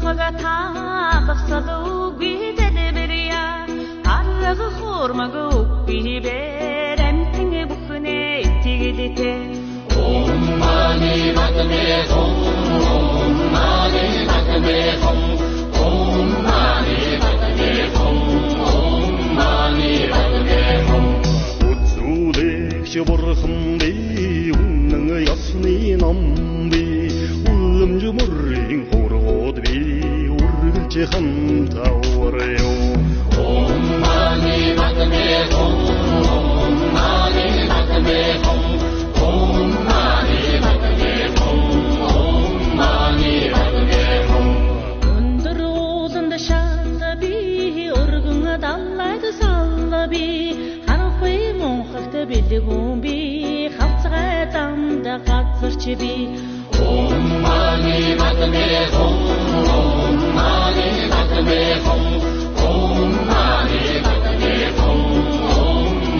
Хурмага таахсалу бидедеберия арга хурмага биберемтинге бүхнэ тигидите Mani batme hum mani batme hum mani batme hum Utsulik şaburhımdi unnan yasni nambi ulum jumurring horgodbi urgulche ham tawaryo mani batme hum mani batme hum Bilgumbi khaftsag'amda qatsirchibi mani batme hum mani batme hum mani batme hum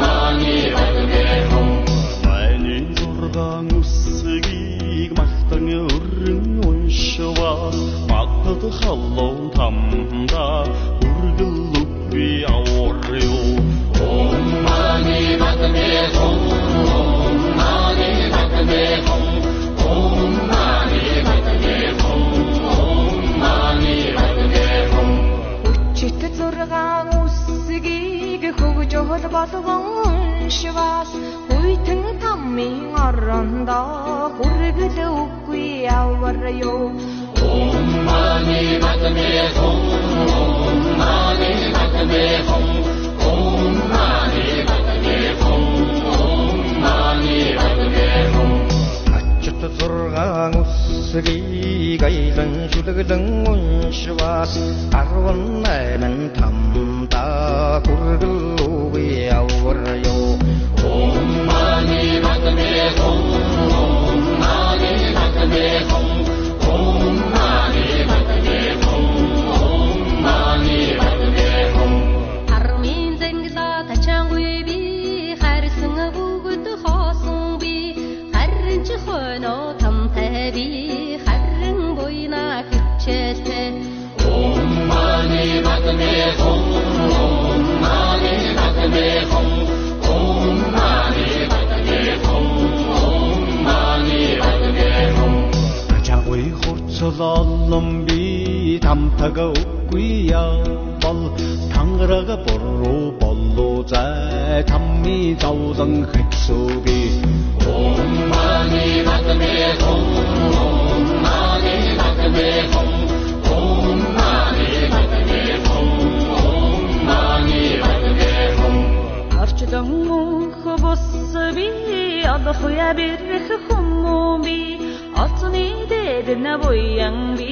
mani batme hum mani zurgan usgig maqtan urrun unshwa maqtad khallon tamda urgullubi awryo mani batme hum mani batme hum mani batme hum mani batme hum Uchit zurgan usgig хөгжөөл болгон швас хүйтэн таммын орондоо хүргэл үгүй аварё mani batme hum mani batme hum mani batme hum mani batme hum Ачт зургаан усгийг айлан шүлэглэн уншвас 18 тамда хүргэл үгүй аварё mani batme hum mani batme hum mani batme hum mani batme hum Армин зэнгла тачангуй би харсан бүгд хоосон би харин ч хойно тамтай би харин буйна хичээлтэй mani batme hum mani batme hum mani batme hum mani batme hum Чагой хурцлолон би тамтага үгүй явбал тангарага боруу боллоо зай тамми завлан хэцүүби mani batme hum mani batme hum mani batme hum mani batme hum Арчдан мөнх бус би алхуя бирх хумби алсны дэдна буян би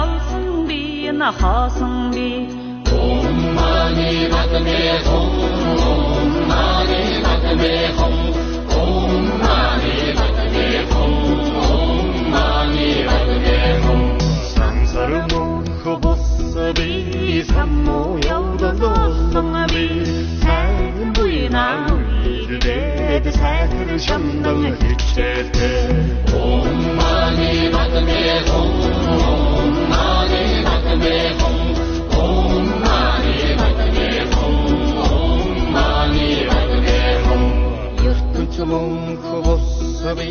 алсын би нахасан би mani batme hum mani batme hum mani batme hum mani batme hum Сансар мөнх бус би саммо явдалсан би сайн буйна үйдэд сайхэр шамдан хичээлтэй mani batme hum mani batme hum mani batme hum mani batme hum ертөнц мөнх бус би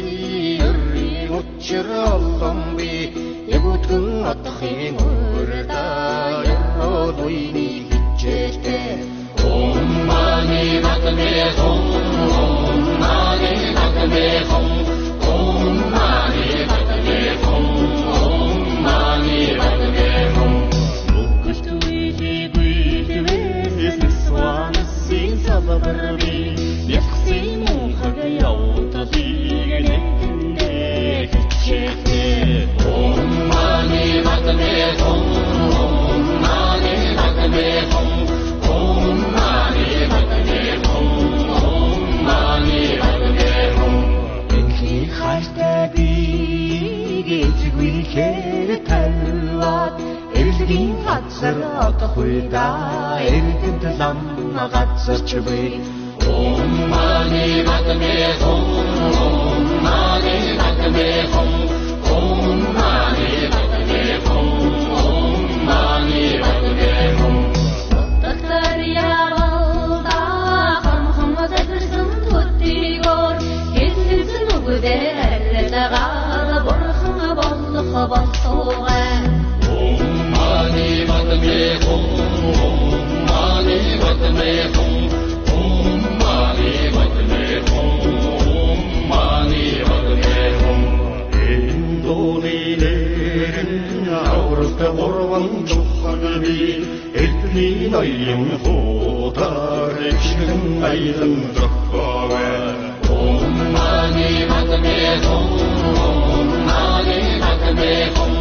учралсан би ягуутган атхын өрдө яруу дуйны хичээлтэй mani batme hum mani batme hum mani batme hum mani batme hum mani batme hum mani batme hum mani batme hum mani batme hum Энхи хайртай би гэцгүй хэр талвад эрэлгийн газар отохгүй да эргэнд лам газарч би mani batme hum mani batme hum mani batme hum Авралтай урван туханби эдний ноён хуудаар ичгэн айлан зохиовэ Om mani padme hum, Om mani padme hum.